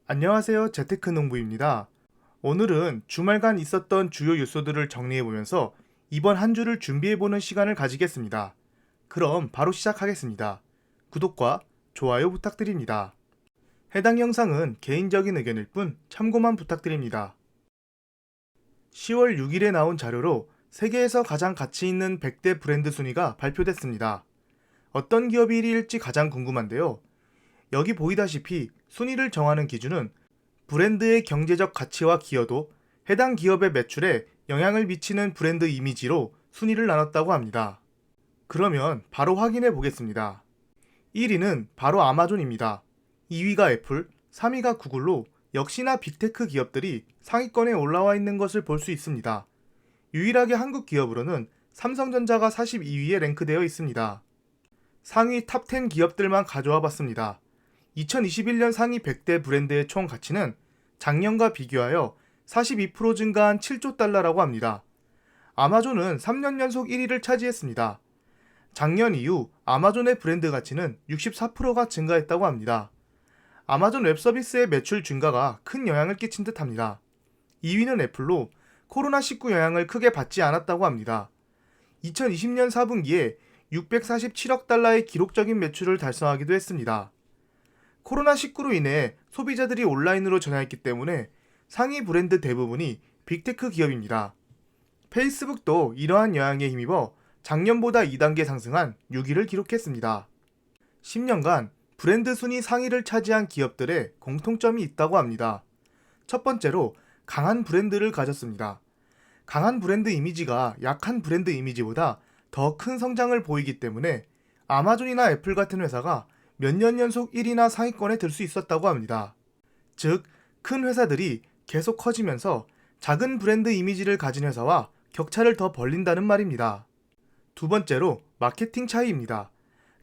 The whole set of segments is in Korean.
안녕하세요. 재테크 농부입니다. 오늘은 주말간 있었던 주요 요소들을 정리해보면서 이번 한 주를 준비해보는 시간을 가지겠습니다. 그럼 바로 시작하겠습니다. 구독과 좋아요 부탁드립니다. 해당 영상은 개인적인 의견일 뿐 참고만 부탁드립니다. 10월 6일에 나온 자료로 세계에서 가장 가치 있는 100대 브랜드 순위가 발표됐습니다. 어떤 기업이 1위일지 가장 궁금한데요. 여기 보이다시피 순위를 정하는 기준은 브랜드의 경제적 가치와 기여도, 해당 기업의 매출에 영향을 미치는 브랜드 이미지로 순위를 나눴다고 합니다. 그러면 바로 확인해 보겠습니다. 1위는 바로 아마존입니다. 2위가 애플, 3위가 구글로 역시나 빅테크 기업들이 상위권에 올라와 있는 것을 볼 수 있습니다. 유일하게 한국 기업으로는 삼성전자가 42위에 랭크되어 있습니다. 상위 탑10 기업들만 가져와 봤습니다. 2021년 상위 100대 브랜드의 총 가치는 작년과 비교하여 42% 증가한 7조 달러라고 합니다. 아마존은 3년 연속 1위를 차지했습니다. 작년 이후 아마존의 브랜드 가치는 64%가 증가했다고 합니다. 아마존 웹 서비스의 매출 증가가 큰 영향을 끼친 듯 합니다. 2위는 애플로 코로나19 영향을 크게 받지 않았다고 합니다. 2020년 4분기에 647억 달러의 기록적인 매출을 달성하기도 했습니다. 코로나19로 인해 소비자들이 온라인으로 전향했기 때문에 상위 브랜드 대부분이 빅테크 기업입니다. 페이스북도 이러한 영향에 힘입어 작년보다 2단계 상승한 6위를 기록했습니다. 10년간 브랜드 순위 상위를 차지한 기업들의 공통점이 있다고 합니다. 첫 번째로 강한 브랜드를 가졌습니다. 강한 브랜드 이미지가 약한 브랜드 이미지보다 더 큰 성장을 보이기 때문에 아마존이나 애플 같은 회사가 몇 년 연속 1위나 상위권에 들 수 있었다고 합니다. 즉, 큰 회사들이 계속 커지면서 작은 브랜드 이미지를 가진 회사와 격차를 더 벌린다는 말입니다. 두 번째로 마케팅 차이입니다.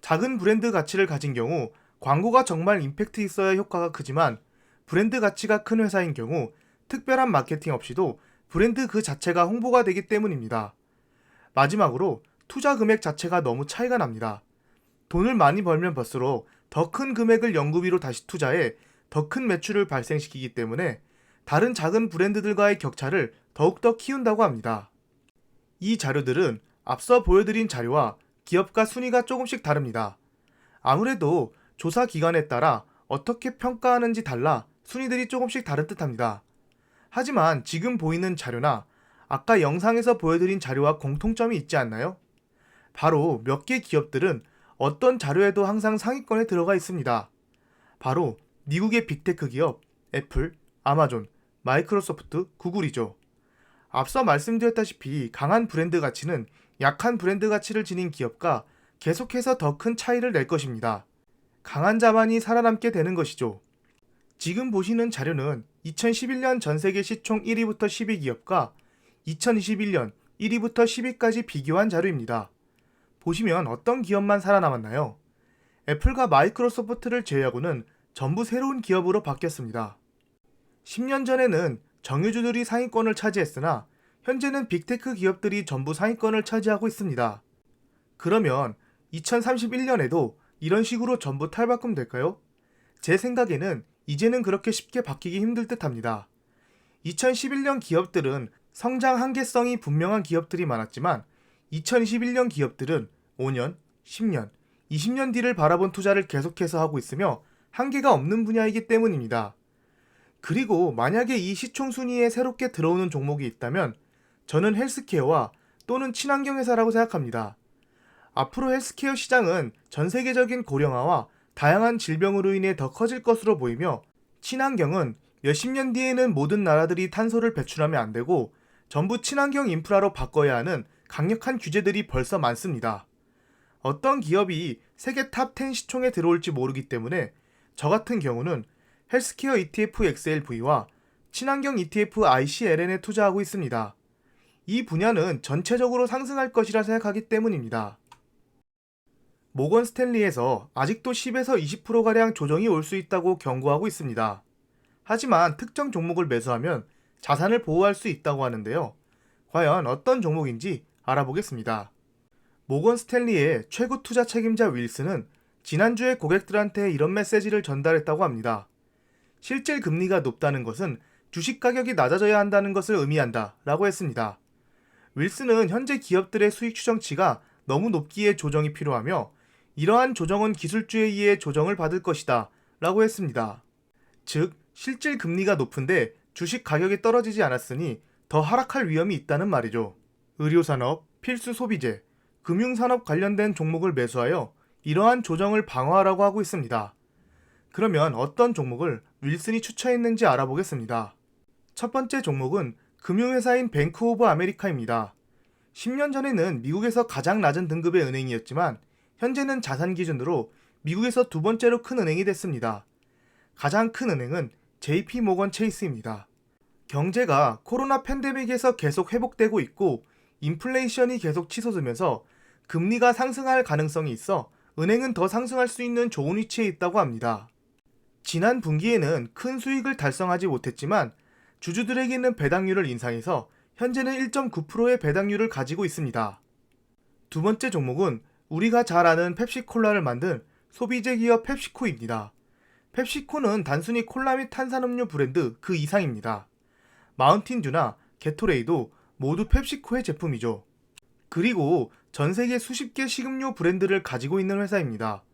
작은 브랜드 가치를 가진 경우 광고가 정말 임팩트 있어야 효과가 크지만 브랜드 가치가 큰 회사인 경우 특별한 마케팅 없이도 브랜드 그 자체가 홍보가 되기 때문입니다. 마지막으로 투자 금액 자체가 너무 차이가 납니다. 돈을 많이 벌면 벌수록 더 큰 금액을 연구비로 다시 투자해 더 큰 매출을 발생시키기 때문에 다른 작은 브랜드들과의 격차를 더욱더 키운다고 합니다. 이 자료들은 앞서 보여드린 자료와 기업가 순위가 조금씩 다릅니다. 아무래도 조사 기관에 따라 어떻게 평가하는지 달라 순위들이 조금씩 다른 듯합니다. 하지만 지금 보이는 자료나 아까 영상에서 보여드린 자료와 공통점이 있지 않나요? 바로 몇 개 기업들은 어떤 자료에도 항상 상위권에 들어가 있습니다. 바로 미국의 빅테크 기업 애플, 아마존, 마이크로소프트, 구글이죠. 앞서 말씀드렸다시피 강한 브랜드 가치는 약한 브랜드 가치를 지닌 기업과 계속해서 더 큰 차이를 낼 것입니다. 강한 자만이 살아남게 되는 것이죠. 지금 보시는 자료는 2011년 전세계 시총 1위부터 10위 기업과 2021년 1위부터 10위까지 비교한 자료입니다. 보시면 어떤 기업만 살아남았나요? 애플과 마이크로소프트를 제외하고는 전부 새로운 기업으로 바뀌었습니다. 10년 전에는 정유주들이 상위권을 차지했으나 현재는 빅테크 기업들이 전부 상위권을 차지하고 있습니다. 그러면 2031년에도 이런 식으로 전부 탈바꿈 될까요? 제 생각에는 이제는 그렇게 쉽게 바뀌기 힘들 듯 합니다. 2011년 기업들은 성장 한계성이 분명한 기업들이 많았지만 2021년 기업들은 5년, 10년, 20년 뒤를 바라본 투자를 계속해서 하고 있으며 한계가 없는 분야이기 때문입니다. 그리고 만약에 이 시총 순위에 새롭게 들어오는 종목이 있다면 저는 헬스케어와 또는 친환경 회사라고 생각합니다. 앞으로 헬스케어 시장은 전 세계적인 고령화와 다양한 질병으로 인해 더 커질 것으로 보이며 친환경은 몇십 년 뒤에는 모든 나라들이 탄소를 배출하면 안 되고 전부 친환경 인프라로 바꿔야 하는 강력한 규제들이 벌써 많습니다. 어떤 기업이 세계 탑10 시총에 들어올지 모르기 때문에 저 같은 경우는 헬스케어 ETF XLV와 친환경 ETF ICLN에 투자하고 있습니다. 이 분야는 전체적으로 상승할 것이라 생각하기 때문입니다. 모건 스탠리에서 아직도 10에서 20%가량 조정이 올 수 있다고 경고하고 있습니다. 하지만 특정 종목을 매수하면 자산을 보호할 수 있다고 하는데요. 과연 어떤 종목인지 알아보겠습니다. 모건 스탠리의 최고 투자 책임자 윌슨은 지난주에 고객들한테 이런 메시지를 전달했다고 합니다. 실질 금리가 높다는 것은 주식 가격이 낮아져야 한다는 것을 의미한다 라고 했습니다. 윌슨은 현재 기업들의 수익 추정치가 너무 높기에 조정이 필요하며 이러한 조정은 기술주에 의해 조정을 받을 것이다 라고 했습니다. 즉, 실질 금리가 높은데 주식 가격이 떨어지지 않았으니 더 하락할 위험이 있다는 말이죠. 의료산업, 필수 소비재, 금융산업 관련된 종목을 매수하여 이러한 조정을 방어하라고 하고 있습니다. 그러면 어떤 종목을 윌슨이 추천했는지 알아보겠습니다. 첫 번째 종목은 금융회사인 뱅크 오브 아메리카입니다. 10년 전에는 미국에서 가장 낮은 등급의 은행이었지만 현재는 자산 기준으로 미국에서 두 번째로 큰 은행이 됐습니다. 가장 큰 은행은 JP 모건 체이스입니다. 경제가 코로나 팬데믹에서 계속 회복되고 있고 인플레이션이 계속 치솟으면서 금리가 상승할 가능성이 있어 은행은 더 상승할 수 있는 좋은 위치에 있다고 합니다. 지난 분기에는 큰 수익을 달성하지 못했지만 주주들에게는 배당률을 인상해서 현재는 1.9%의 배당률을 가지고 있습니다. 두 번째 종목은 우리가 잘 아는 펩시콜라를 만든 소비재 기업 펩시코입니다. 펩시코는 단순히 콜라 및 탄산음료 브랜드 그 이상입니다. 마운틴듀나 게토레이도 모두 펩시코의 제품이죠. 그리고 전 세계 수십 개 식음료 브랜드를 가지고 있는 회사입니다.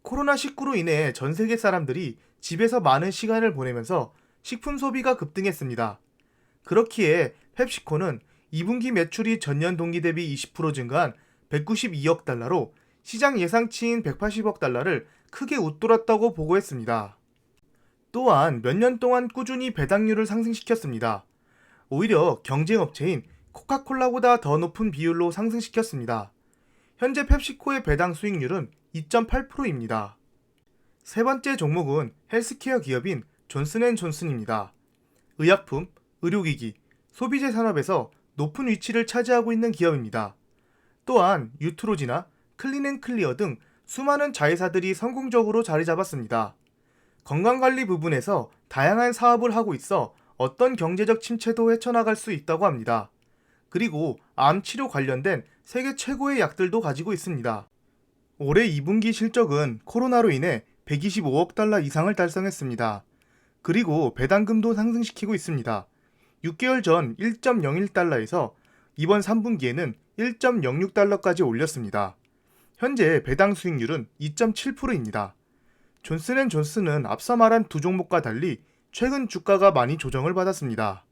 코로나19로 인해 전 세계 사람들이 집에서 많은 시간을 보내면서 식품 소비가 급등했습니다. 그렇기에 펩시코는 2분기 매출이 전년 동기 대비 20% 증가한 192억 달러로 시장 예상치인 180억 달러를 크게 웃돌았다고 보고했습니다. 또한 몇 년 동안 꾸준히 배당률을 상승시켰습니다. 오히려 경쟁업체인 코카콜라보다 더 높은 비율로 상승시켰습니다. 현재 펩시코의 배당 수익률은 2.8%입니다. 세 번째 종목은 헬스케어 기업인 존슨앤존슨입니다. 의약품, 의료기기, 소비재 산업에서 높은 위치를 차지하고 있는 기업입니다. 또한 유트로지나 클린앤클리어 등 수많은 자회사들이 성공적으로 자리 잡았습니다. 건강관리 부분에서 다양한 사업을 하고 있어 어떤 경제적 침체도 헤쳐나갈 수 있다고 합니다. 그리고 암 치료 관련된 세계 최고의 약들도 가지고 있습니다. 올해 2분기 실적은 코로나로 인해 125억 달러 이상을 달성했습니다. 그리고 배당금도 상승시키고 있습니다. 6개월 전 1.01달러에서 이번 3분기에는 1.06달러까지 올렸습니다. 현재 배당 수익률은 2.7%입니다. 존슨앤존슨은 앞서 말한 두 종목과 달리 최근 주가가 많이 조정을 받았습니다.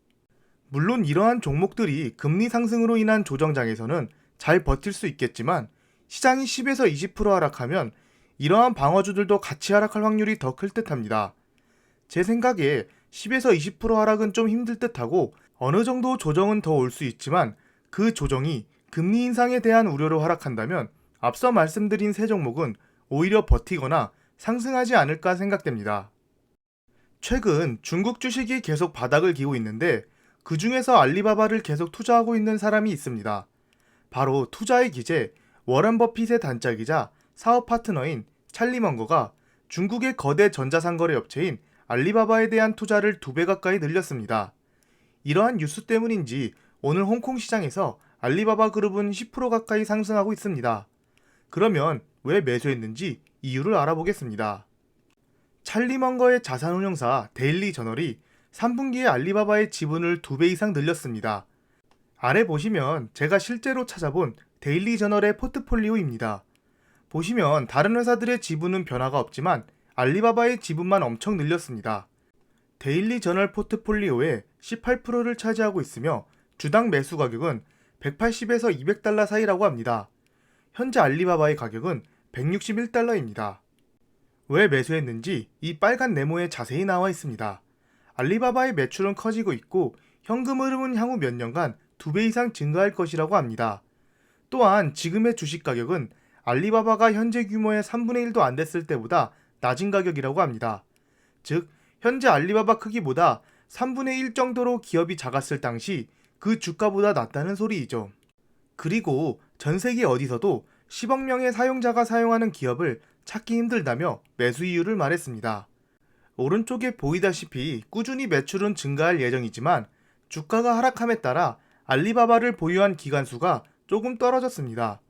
물론 이러한 종목들이 금리 상승으로 인한 조정장에서는 잘 버틸 수 있겠지만 시장이 10에서 20% 하락하면 이러한 방어주들도 같이 하락할 확률이 더 클 듯합니다. 제 생각에 10에서 20% 하락은 좀 힘들 듯하고 어느 정도 조정은 더 올 수 있지만 그 조정이 금리 인상에 대한 우려로 하락한다면 앞서 말씀드린 세 종목은 오히려 버티거나 상승하지 않을까 생각됩니다. 최근 중국 주식이 계속 바닥을 기고 있는데 그 중에서 알리바바를 계속 투자하고 있는 사람이 있습니다. 바로 투자의 기재 워런 버핏의 단짝이자 사업 파트너인 찰리 먼거가 중국의 거대 전자상거래 업체인 알리바바에 대한 투자를 2배 가까이 늘렸습니다. 이러한 뉴스 때문인지 오늘 홍콩 시장에서 알리바바 그룹은 10% 가까이 상승하고 있습니다. 그러면 왜 매수했는지 이유를 알아보겠습니다. 찰리 먼거의 자산운용사 데일리 저널이 3분기에 알리바바의 지분을 2배 이상 늘렸습니다. 아래 보시면 제가 실제로 찾아본 데일리 저널의 포트폴리오입니다. 보시면 다른 회사들의 지분은 변화가 없지만 알리바바의 지분만 엄청 늘렸습니다. 데일리 저널 포트폴리오의 18%를 차지하고 있으며 주당 매수 가격은 180에서 200달러 사이라고 합니다. 현재 알리바바의 가격은 161달러입니다. 왜 매수했는지 이 빨간 네모에 자세히 나와 있습니다. 알리바바의 매출은 커지고 있고 현금 흐름은 향후 몇 년간 2배 이상 증가할 것이라고 합니다. 또한 지금의 주식 가격은 알리바바가 현재 규모의 3분의 1도 안 됐을 때보다 낮은 가격이라고 합니다. 즉, 현재 알리바바 크기보다 3분의 1 정도로 기업이 작았을 당시 그 주가보다 낮다는 소리이죠. 그리고 전 세계 어디서도 10억 명의 사용자가 사용하는 기업을 찾기 힘들다며 매수 이유를 말했습니다. 오른쪽에 보이다시피 꾸준히 매출은 증가할 예정이지만 주가가 하락함에 따라 알리바바를 보유한 기관 수가 조금 떨어졌습니다.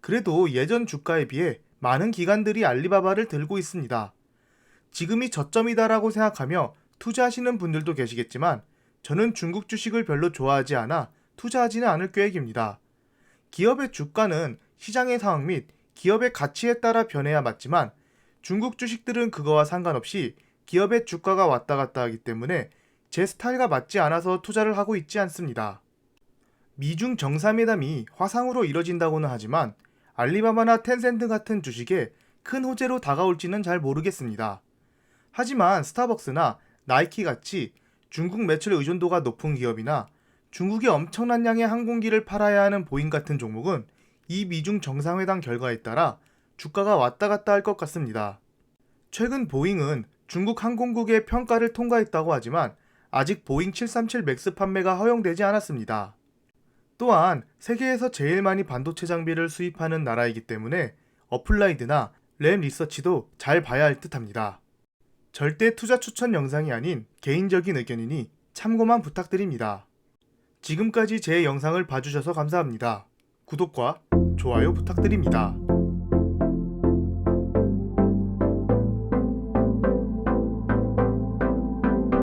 그래도 예전 주가에 비해 많은 기관들이 알리바바를 들고 있습니다. 지금이 저점이다라고 생각하며 투자하시는 분들도 계시겠지만 저는 중국 주식을 별로 좋아하지 않아 투자하지는 않을 계획입니다. 기업의 주가는 시장의 상황 및 기업의 가치에 따라 변해야 맞지만 중국 주식들은 그거와 상관없이 기업의 주가가 왔다 갔다 하기 때문에 제 스타일과 맞지 않아서 투자를 하고 있지 않습니다. 미중 정상회담이 화상으로 이뤄진다고는 하지만 알리바바나 텐센트 같은 주식에 큰 호재로 다가올지는 잘 모르겠습니다. 하지만 스타벅스나 나이키 같이 중국 매출 의존도가 높은 기업이나 중국이 엄청난 양의 항공기를 팔아야 하는 보잉 같은 종목은 이 미중 정상회담 결과에 따라 주가가 왔다 갔다 할 것 같습니다. 최근 보잉은 중국 항공국의 평가를 통과했다고 하지만 아직 보잉 737 맥스 판매가 허용되지 않았습니다. 또한 세계에서 제일 많이 반도체 장비를 수입하는 나라이기 때문에 어플라이드나 램 리서치도 잘 봐야 할 듯합니다. 절대 투자 추천 영상이 아닌 개인적인 의견이니 참고만 부탁드립니다. 지금까지 제 영상을 봐주셔서 감사합니다. 구독과 좋아요 부탁드립니다.